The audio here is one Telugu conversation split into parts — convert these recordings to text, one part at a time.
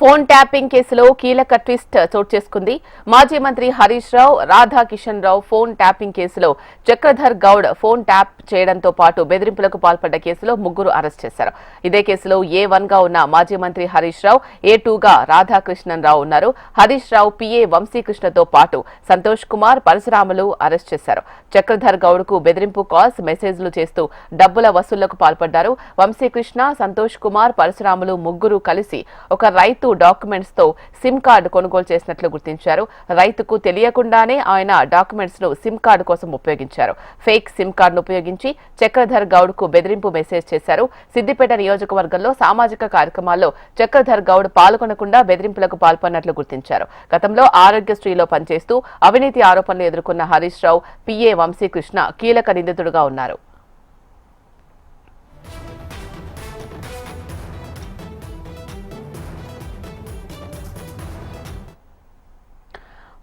ఫోన్ ట్యాపింగ్ కేసులో కీలక ట్విస్ట్ చోటు చేసుకుంది. మాజీ మంత్రి హరీష్ రావు, రాధాకిషన్ రావు ఫోన్ ట్యాపింగ్ కేసులో చక్రధర్ గౌడ్ ఫోన్ ట్యాప్ చేయడంతో పాటు బెదిరింపులకు పాల్పడ్డ కేసులో ముగ్గురు అరెస్ట్ చేశారు. ఇదే కేసులో A1 గా ఉన్న మాజీ మంత్రి హరీష్ రావు, A2 గా రాధాకృష్ణన్ రావు ఉన్నారు. హరీష్ రావు PA వంశీకృష్ణతో పాటు సంతోష్ కుమార్, పరశురాములు అరెస్ట్ చేశారు. చక్రధర్ గౌడ్ కు బెదిరింపు కాల్స్, మెసేజ్లు చేస్తూ డబ్బుల వసూళ్లకు పాల్పడ్డారు. వంశీకృష్ణ, సంతోష్ కుమార్, పరశురాములు ముగ్గురు కలిసి ఒక రైతు డాక్యుమెంట్స్ తో సిమ్ కార్డు కొనుగోలు చేసినట్లు గుర్తించారు. రైతుకు తెలియకుండానే ఆయన డాక్యుమెంట్స్ ను సిమ్ కార్డు కోసం ఉపయోగించారు. ఫేక్ సిమ్ కార్డును ఉపయోగించి చక్రధర్ గౌడ్ కు బెదిరింపు మెసేజ్ చేశారు. సిద్దిపేట నియోజకవర్గంలో సామాజిక కార్యక్రమాల్లో చక్రధర్ గౌడ్ పాల్గొనకుండా బెదిరింపులకు పాల్పడినట్లు గుర్తించారు. గతంలో ఆరోగ్యశ్రీలో పనిచేస్తూ అవినీతి ఆరోపణలు ఎదుర్కొన్న హరీష్ రావు, PA వంశీకృష్ణ కీలక నిందితుడుగా ఉన్నారు.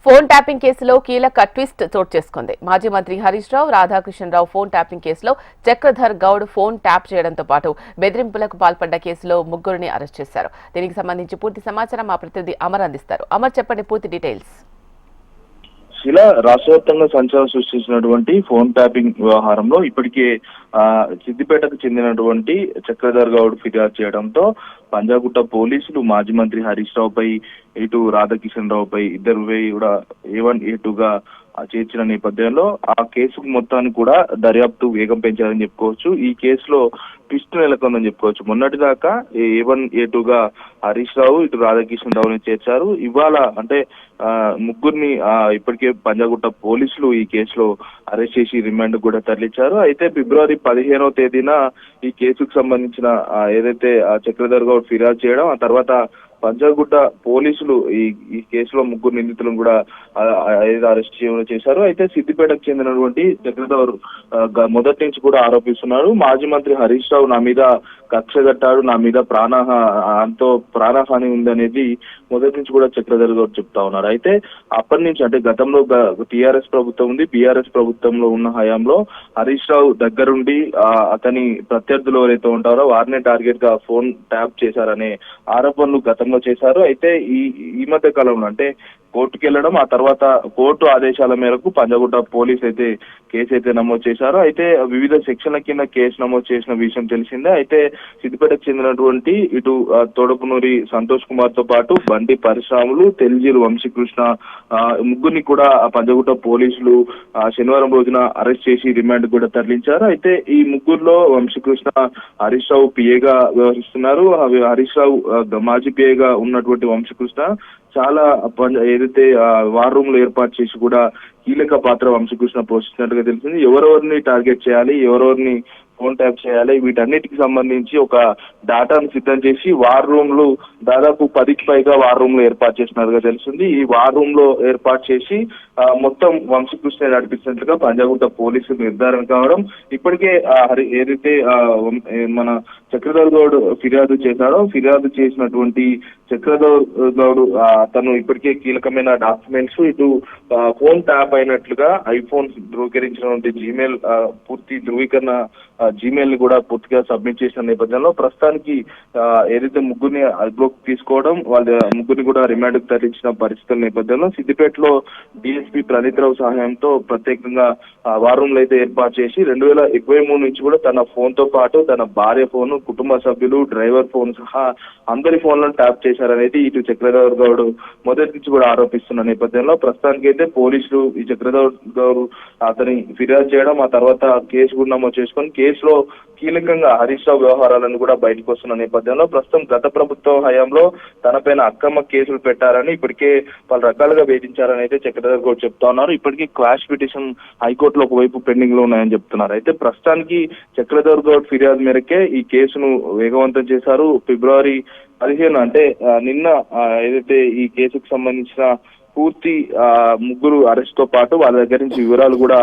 ఫోన్ ట్యాపింగ్ కేసులో కీలక ట్విస్ట్ చోటు చేసుకుంది. మాజీ మంత్రి హరీష్ రావు, రాధాకృష్ణన్ రావు ఫోన్ ట్యాపింగ్ కేసులో చక్రధర్ గౌడ్ ఫోన్ ట్యాప్ చేయడంతో పాటు బెదిరింపులకు పాల్పడ్డ కేసులో ముగ్గురిని అరెస్ట్ చేశారు. దీనికి సంబంధించి పూర్తి సమాచారం మా ప్రతినిధి అమర్ అందిస్తారు. అమర్, చెప్పండి పూర్తి డీటెయిల్స్. ఇలా రాష్ట్ర వ్యాప్తంగా సంచలనం సృష్టించినటువంటి ఫోన్ ట్యాపింగ్ వ్యవహారంలో ఇప్పటికే సిద్దిపేటకు చెందినటువంటి చక్రధర్ గౌడ్ ఫిర్యాదు చేయడంతో పంజాగుట్ట పోలీసులు మాజీ మంత్రి హరీష్ రావుపై, ఇటు రాధాకిషన్ రావుపై ఇద్దరుపై కూడా A1, A2 గా చేర్చిన నేపథ్యంలో ఆ కేసుకు మొత్తాన్ని కూడా దర్యాప్తు వేగం పెంచారని చెప్పుకోవచ్చు. ఈ కేసులో ట్విస్ట్ నెలకొందని చెప్పుకోవచ్చు. మొన్నటి దాకా A1, A2 గా హరీష్ రావు, ఇటు రాధాకిషన్ రావుని చేర్చారు. ఇవాళ అంటే ముగ్గురిని ఇప్పటికే పంజాగుట్ట పోలీసులు ఈ కేసులో అరెస్ట్ చేసి రిమాండ్ కూడా తరలించారు. అయితే ఫిబ్రవరి 15వ తేదీన ఈ కేసుకు సంబంధించిన ఏదైతే చక్రధర్ గౌడ్ ఫిర్యాదు చేయడం, ఆ తర్వాత పంజాగుట్ట పోలీసులు ఈ కేసులో ముగ్గురు నిందితులను కూడా అరెస్ట్ చేశారు. అయితే సిద్దిపేటకు చెందినటువంటి చక్రధర్ మొదటి నుంచి కూడా ఆరోపిస్తున్నారు, మాజీ మంత్రి హరీష్ రావు నా మీద కక్ష కట్టాడు, నా మీద ప్రాణహాని ఉందనేది మొదటి నుంచి కూడా చక్రధర్ గౌడ్ చెప్తా ఉన్నారు. అయితే అప్పటి నుంచి అంటే గతంలో టీఆర్ఎస్ ప్రభుత్వం ఉంది, బీఆర్ఎస్ ప్రభుత్వంలో ఉన్న హయాంలో హరీష్ రావు దగ్గరుండి అతని ప్రత్యర్థులు ఎవరైతే ఉంటారో వారినే టార్గెట్ గా ఫోన్ ట్యాప్ చేశారనే ఆరోపణలు గతంలో చేశారు. అయితే ఈ మధ్య కాలంలో అంటే కోర్టుకు వెళ్ళడం, ఆ తర్వాత కోర్టు ఆదేశాల మేరకు పంజాగుట్ట పోలీస్ అయితే కేసు అయితే నమోదు చేశారు. అయితే వివిధ సెక్షన్ల కింద కేసు నమోదు చేసిన విషయం తెలిసిందే. అయితే సిద్దిపేటకు చెందినటువంటి ఇటు తోడపునూరి సంతోష్ కుమార్ తో పాటు బండి పరశురాములు, తెల్జీలు వంశీకృష్ణ ముగ్గురిని కూడా పంజాగుట్ట పోలీసులు శనివారం రోజున అరెస్ట్ చేసి రిమాండ్ కూడా తరలించారు. అయితే ఈ ముగ్గురులో వంశీకృష్ణ హరీష్ రావు PAగా వ్యవహరిస్తున్నారు. హరీష్ రావు మాజీ PAగా ఉన్నటువంటి వంశీకృష్ణ చాలా ఏదైతే వార్ రూమ్ లో ఏర్పాటు చేసి కూడా కీలక పాత్ర వంశీకృష్ణ పోషిస్తున్నట్టుగా తెలిసింది. ఎవరెవరిని టార్గెట్ చేయాలి, ఎవరెవరిని ఫోన్ ట్యాప్ చేయాలి, వీటన్నిటికి సంబంధించి ఒక డాటాను సిద్ధం చేసి వార్ రూమ్ లు దాదాపు 10కి పైగా వార్ రూమ్ లో ఏర్పాటు చేసినట్టుగా తెలిసింది. ఈ వార్ రూమ్ లో ఏర్పాటు చేసి మొత్తం వంశీకృష్ణ నడిపిస్తున్నట్లుగా పంజాగుట్ట పోలీసులు నిర్ధారణ కావడం, ఇప్పటికే ఏదైతే మన చక్రధర్ గౌడ్ ఫిర్యాదు చేశాడో ఫిర్యాదు చేసినటువంటి చక్రధర్ గౌడ్ తను ఇప్పటికే కీలకమైన డాక్యుమెంట్స్, ఇటు ఫోన్ ట్యాప్ అయినట్లుగా ఐఫోన్ ధృవీకరించినటువంటి జీమెయిల్ పూర్తి ధృవీకరణ జీమెయిల్ ని కూడా పూర్తిగా సబ్మిట్ చేసిన నేపథ్యంలో ప్రస్తుతానికి ఏదైతే ముగ్గురిని అదుపులోకి తీసుకోవడం, వాళ్ళ ముగ్గురిని కూడా రిమాండ్ కు తరలించిన పరిస్థితుల నేపథ్యంలో సిద్దిపేటలో DSP ప్రణీత్ రావు సహాయంతో ప్రత్యేకంగా వార్ రూమ్ లో అయితే ఏర్పాటు చేసి 2023 నుంచి కూడా తన ఫోన్ తో పాటు తన భార్య ఫోన్, కుటుంబ సభ్యులు, డ్రైవర్ ఫోన్ సహా అందరి ఫోన్లను ట్యాప్ చేశారనేది ఇటు చక్రధర్ గౌడ్ మొదటి నుంచి కూడా ఆరోపిస్తున్న నేపథ్యంలో ప్రస్తుతానికి అయితే పోలీసులు ఈ చక్రధర్ గౌడ్ అతని ఫిర్యాదు చేయడం, ఆ తర్వాత కేసు కూడా నమోదు చేసుకొని కేసులో కీలకంగా హరీష్ రావు వ్యవహారాలను కూడా బయటకు వస్తున్న నేపథ్యంలో ప్రస్తుతం గత ప్రభుత్వ హయాంలో తనపైన అక్రమ కేసులు పెట్టారని, ఇప్పటికే పలు రకాలుగా వేధించారని అయితే చక్రధర్ గౌడ్ చెప్తా ఉన్నారు. ఇప్పటికీ క్వాష్ పిటిషన్ హైకోర్టులో ఒకవైపు పెండింగ్ లో ఉన్నాయని చెప్తున్నారు. అయితే ప్రస్తుతానికి చక్రధర్ గౌడ్ ఫిర్యాదు మేరకే ఈ కేసును వేగవంతం చేశారు. ఫిబ్రవరి 15 అంటే నిన్న ఏదైతే ఈ కేసుకు సంబంధించిన పూర్తి ముగ్గురు అరెస్ట్ తో పాటు వాళ్ళ దగ్గర నుంచి వివరాలు కూడా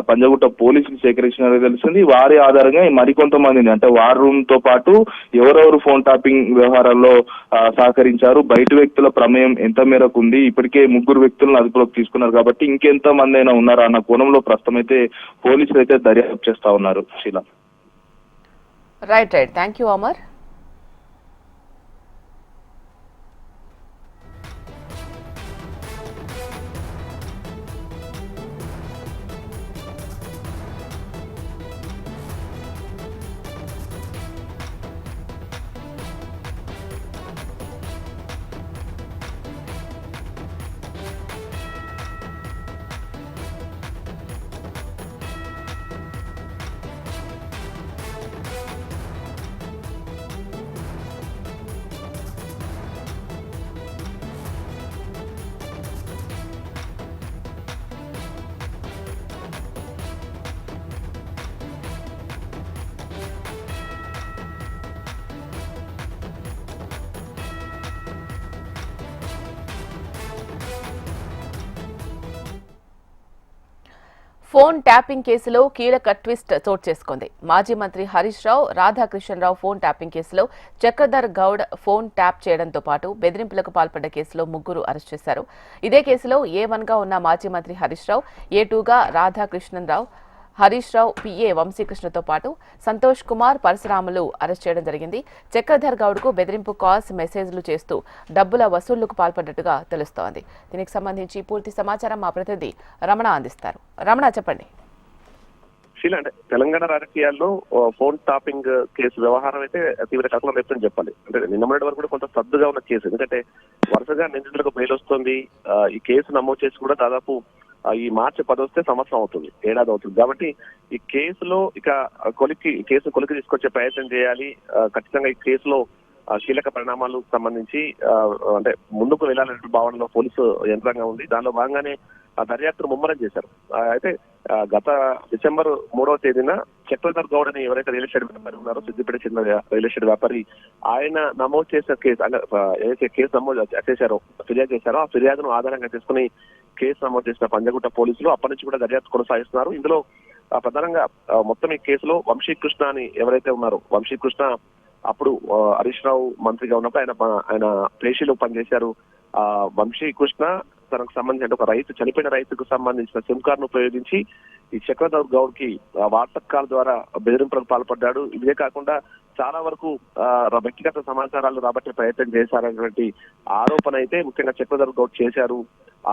పంజాగుట్ట పోలీసులు సేకరించినట్టు తెలిసింది. వారి ఆధారంగా మరికొంతమందిని అంటే వార్ రూమ్ తో పాటు ఎవరెవరు ఫోన్ ట్యాపింగ్ వ్యవహారాల్లో సహకరించారు, బయట వ్యక్తుల ప్రమేయం ఎంత మేరకు ఉంది, ఇప్పటికే ముగ్గురు వ్యక్తులను అదుపులోకి తీసుకున్నారు కాబట్టి ఇంకెంత మంది అయినా ఉన్నారా అన్న కోణంలో ప్రస్తుతం అయితే పోలీసులు అయితే దర్యాప్తు చేస్తా ఉన్నారు. Sheela. Right. Thank you Amar. Phone tapping కేసులో కీలక ట్విస్ట్ చోటు చేసుకుంది. మాజీ మంత్రి హరీష్ రావు, రాధాకిషన్ రావు ఫోన్ ట్యాపింగ్ కేసులో చక్రధర్ గౌడ్ ఫోన్ ట్యాప్ చేయడంతో పాటు బెదిరింపులకు పాల్పడ్డ కేసులో ముగ్గురు అరెస్ట్ చేశారు. ఇదే కేసులో A1 గా ఉన్న మాజీ మంత్రి హరీష్ రావు, A2 గా రాధాకృష్ణన్ రావు, హరీష్ రావు PA వంశీకృష్ణతో పాటు సంతోష్ కుమార్, పరశురాములు అరెస్ట్ చేయడం జరిగింది. చక్రధర్ గౌడ్ కు బెదిరింపు కాల్స్, మెసేజ్లు చేస్తూ డబ్బుల వసూళ్లకు పాల్పడ్డట్టుగా తెలుస్తోంది. దీనికి సంబంధించి పూర్తి సమాచారం మా ప్రతినిధి రమణ అందిస్తారు. రమణ, చెప్పండి. అంటే తెలంగాణ రాజకీయాల్లో ఫోన్ టాపింగ్ కేసు వ్యవహారం అయితే తీవ్ర కథలో రేపని చెప్పాలి. అంటే నిన్న మొన్నటి వరకు కూడా కొంత సద్దుగా ఉన్న కేసు. ఎందుకంటే వరుసగా నిందితులకు బెయిల్ వస్తుంది. ఈ కేసు నమోదు చేసి కూడా దాదాపు ఈ మార్చి 10 వస్తే సంవత్సరం అవుతుంది, ఏడాది అవుతుంది. కాబట్టి ఈ కేసులో ఇక కేసు కొలికి తీసుకొచ్చే ప్రయత్నం చేయాలి. ఖచ్చితంగా ఈ కేసులో కీలక పరిణామాలకు సంబంధించి అంటే ముందుకు వెళ్లాలనే భావనలో పోలీసు యంత్రాంగం ఉంది. దానిలో భాగంగానే దర్యాప్తును ముమ్మరం చేశారు. అయితే గత డిసెంబర్ 3వ తేదీన చక్రధర్ గౌడ్ అని ఎవరైతే రియల్ ఎస్టేట్ వ్యాపారి ఉన్నారో, సిద్దిపేట చెందిన రియల్ ఎస్టేట్ వ్యాపారి, ఆయన నమోదు చేసిన కేసు అంటే ఏదైతే కేసు నమోదు చేశారో, ఫిర్యాదు చేశారో, ఆ ఫిర్యాదును ఆధారంగా చేసుకుని కేసు నమోదు చేసిన పంజగుట్ట పోలీసులు అప్పటి నుంచి కూడా దర్యాప్తు కొనసాగిస్తున్నారు. ఇందులో ప్రధానంగా మొత్తం ఈ కేసులో వంశీకృష్ణ అని ఎవరైతే ఉన్నారో, వంశీకృష్ణ అప్పుడు హరీష్ రావు మంత్రిగా ఉన్నప్పుడు ఆయన పేషీలో పనిచేశారు. వంశీకృష్ణ తనకు సంబంధించిన ఒక రైతు, చనిపోయిన రైతుకు సంబంధించిన సిమ్ కార్డును ఉపయోగించి ఈ చక్రధర్ గౌడ్ కి వాట్సాప్ కాల్ ద్వారా బెదిరింపులకు పాల్పడ్డాడు. ఇదే కాకుండా చాలా వరకు వ్యక్తిగత సమాచారాలు రాబట్టే ప్రయత్నం చేశారనేటువంటి ఆరోపణ అయితే ముఖ్యంగా చక్రధర్ గౌడ్ చేశారు.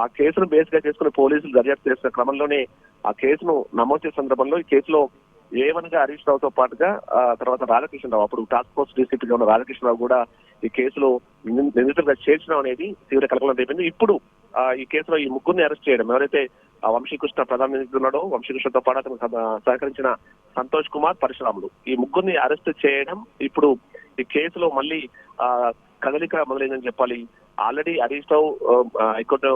ఆ కేసును బేస్ గా చేసుకుని పోలీసులు దర్యాప్తు చేసిన క్రమంలోనే ఆ కేసును నమోదు చేసే సందర్భంలో ఈ కేసులో A1 గా హరీష్ రావుతో పాటుగా తర్వాత రాధాకృష్ణ రావు, అప్పుడు టాస్క్ ఫోర్స్ డీసీపీగా ఉన్న రాధాకృష్ణ రావు కూడా ఈ కేసులో నిందితులుగా చేర్చడం అనేది తీవ్ర కలకలం రేపింది. ఇప్పుడు ఈ కేసులో ఈ ముగ్గురిని అరెస్ట్ చేయడం, ఎవరైతే వంశీకృష్ణ ప్రధాన నిందితుడు ఉన్నాడో, వంశీకృష్ణతో పాటు అతను సహకరించిన సంతోష్ కుమార్, పరశురాములు, ఈ ముగ్గురిని అరెస్ట్ చేయడం ఇప్పుడు ఈ కేసులో మళ్ళీ కదలిక మొదలైందని చెప్పాలి. ఆల్రెడీ హరీష్ రావు హైకోర్టు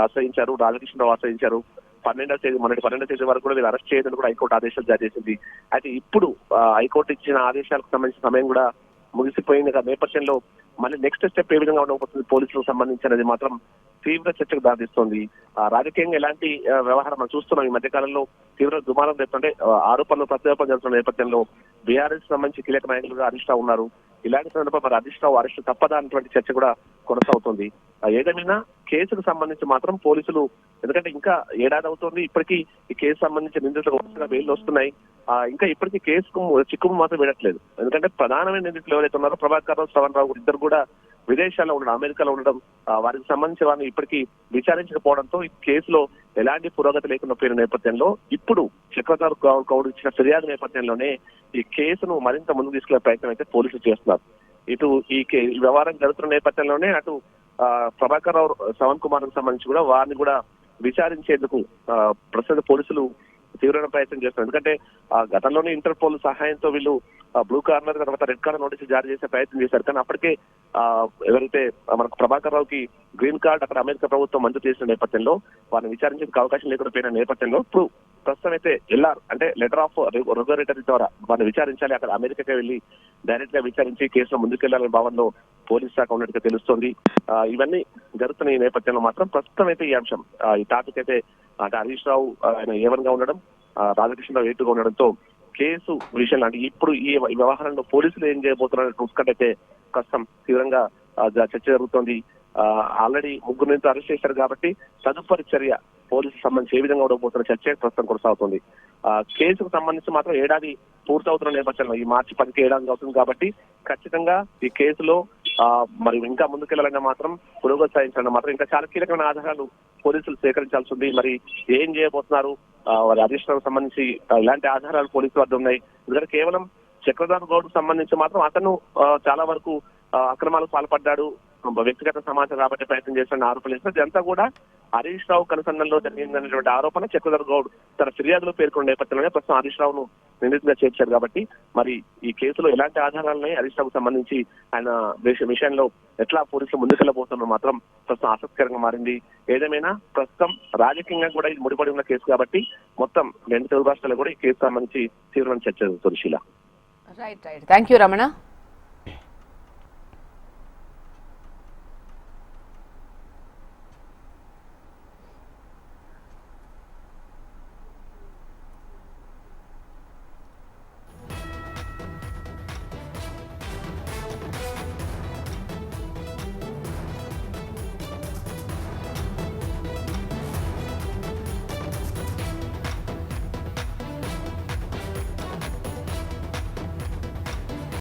ఆశ్రయించారు, రాధాకృష్ణరావు ఆశ్రయించారు. 12వ తేదీ వరకు కూడా వీళ్ళు అరెస్ట్ చేయదని కూడా హైకోర్టు ఆదేశాలు జారీ చేసింది. అయితే ఇప్పుడు హైకోర్టు ఇచ్చిన ఆదేశాలకు సంబంధించిన సమయం కూడా ముగిసిపోయిన నేపథ్యంలో మళ్ళీ నెక్స్ట్ స్టెప్ ఏ విధంగా ఉండబోతుంది పోలీసులకు సంబంధించినది మాత్రం తీవ్ర చర్చకు దారితీస్తోంది. రాజకీయంగా ఎలాంటి వ్యవహారం మనం చూస్తున్నాం. ఈ మధ్య కాలంలో తీవ్ర దుమారం రేపుతుంటే ఆరోపణలు ప్రత్యారోపణ జరుగుతున్న నేపథ్యంలో బీఆర్ఎస్ సంబంధించి కీలక నాయకులుగా హరీష్ రావు ఉన్నారు. ఇలాంటి సందర్భంలో మరి హరీష్ రావు అరెస్ట్ తప్పదా అన్నటువంటి చర్చ కూడా కొనసాగుతుంది. ఏదేమైనా కేసుకు సంబంధించి మాత్రం పోలీసులు, ఎందుకంటే ఇంకా ఏడాది అవుతుంది, ఇప్పటికీ ఈ కేసు సంబంధించి నిందితులకు వరుసగా బెయిల్ వస్తున్నాయి. ఇంకా ఇప్పటికీ కేసుకు చిక్కుము మాత్రం విడట్లేదు. ఎందుకంటే ప్రధానమైన నిందితులు ఎవరైతే ఉన్నారో ప్రభాకర్ రావు, శ్రవణ్ రావు ఇద్దరు కూడా విదేశాల్లో ఉండడం, అమెరికాలో ఉండడం, వారికి సంబంధించిన వారిని ఇప్పటికీ విచారించకపోవడంతో ఈ కేసులో ఎలాంటి పురోగతి లేకుండా పోయిన నేపథ్యంలో ఇప్పుడు చక్రధర్ గౌడ్ ఇచ్చిన ఫిర్యాదు నేపథ్యంలోనే ఈ కేసును మరింత ముందుకు తీసుకెళ్లే ప్రయత్నం అయితే పోలీసులు చేస్తున్నారు. ఇటు ఈ వ్యవహారం జరుగుతున్న నేపథ్యంలోనే అటు ప్రభాకర్ రావు, శ్రవణ్ కుమార్ కు సంబంధించి కూడా వారిని కూడా విచారించేందుకు ప్రస్తుత పోలీసులు తీవ్రమైన ప్రయత్నం చేస్తున్నారు. ఎందుకంటే గతంలోనే ఇంటర్పోల్ సహాయంతో వీళ్ళు బ్లూ కార్నర్ తర్వాత రెడ్ కార్నర్ నోటీసు జారీ చేసే ప్రయత్నం చేశారు. కానీ అప్పటికే ఎవరైతే మనకు ప్రభాకర్ రావుకి గ్రీన్ కార్డ్ అక్కడ అమెరికా ప్రభుత్వం మంజూరు చేసిన నేపథ్యంలో వారిని విచారించేందుకు అవకాశం లేకుండా పోయిన నేపథ్యంలో ఇప్పుడు ప్రస్తుతం అయితే LR అంటే లెటర్ ఆఫ్ రెగ్యులేటరీ ద్వారా వారిని విచారించాలి, అక్కడ అమెరికాకి వెళ్లి డైరెక్ట్ గా విచారించి కేసులో ముందుకెళ్లాలనే భావనలో పోలీస్ శాఖ ఉన్నట్టుగా తెలుస్తోంది. ఇవన్నీ జరుగుతున్న ఈ నేపథ్యంలో మాత్రం ప్రస్తుతం అయితే ఈ అంశం, ఈ టాపిక్ అయితే అంటే హరీష్ రావు ఆయన A1 గా ఉండడం, రాధాకృష్ణరావు A2 గా ఉండడంతో కేసు విషయంలో అంటే ఇప్పుడు ఈ వ్యవహారంలో పోలీసులు ఏం చేయబోతున్నారు ఉత్కంఠ అయితే ప్రస్తుతం తీవ్రంగా చర్చ జరుగుతోంది. ఆల్రెడీ ముగ్గురు నుంచి అరెస్ట్ చేశారు కాబట్టి తదుపరి చర్య పోలీసులకు సంబంధించి ఏ విధంగా ఉండబోతున్న చర్చ ప్రస్తుతం కొనసాగుతుంది. కేసుకు సంబంధించి మాత్రం ఏడాది పూర్తవుతున్న నేపథ్యంలో ఈ మార్చి 10కి ఏడాది అవుతుంది కాబట్టి ఖచ్చితంగా ఈ కేసులో మరి ఇంకా ముందుకెళ్లాలన్నా మాత్రం పురోగతి సాధించాలన్నా మాత్రం ఇంకా చాలా కీలకమైన ఆధారాలు పోలీసులు సేకరించాల్సి ఉంది. మరి ఏం చేయబోతున్నారు, వారి అరెస్టులకు సంబంధించి ఇలాంటి ఆధారాలు పోలీసుల వద్ద ఉన్నాయి. ఎందుకంటే కేవలం చక్రధర్ గౌడ్ సంబంధించి మాత్రం అతను చాలా వరకు అక్రమాలకు పాల్పడ్డాడు, వ్యక్తిగత సమాచారం రాబట్టే ప్రయత్నం చేస్తున్న ఆరోపణలు చేస్తున్నారు. ఇదంతా కూడా హరీష్ రావు కనుసంధానంలో జరిగిందనేటువంటి ఆరోపణ చక్రధర్ గౌడ్ తన ఫిర్యాదులో పేర్కొన్న నేపథ్యంలోనే ప్రస్తుతం హరీష్ రావును నిందితుగా చేర్చారు. కాబట్టి మరి ఈ కేసులో ఎలాంటి ఆధారాలున్నాయి, హరీష్ రావుకు సంబంధించి ఆయన విషయంలో ఎట్లా పోలీసులు ముందుకెళ్లబోతున్నారు మాత్రం ప్రస్తుతం ఆసక్తికరంగా మారింది. ఏదేమైనా ప్రస్తుతం రాజకీయంగా కూడా ఇది ముడిపడి ఉన్న కేసు కాబట్టి మొత్తం 2 తెలుగు రాష్ట్రాల్లో కూడా ఈ కేసు సంబంధించి తీవ్రమైన చర్చ జరుగుతుంది. రైట్. Thank you Ramana.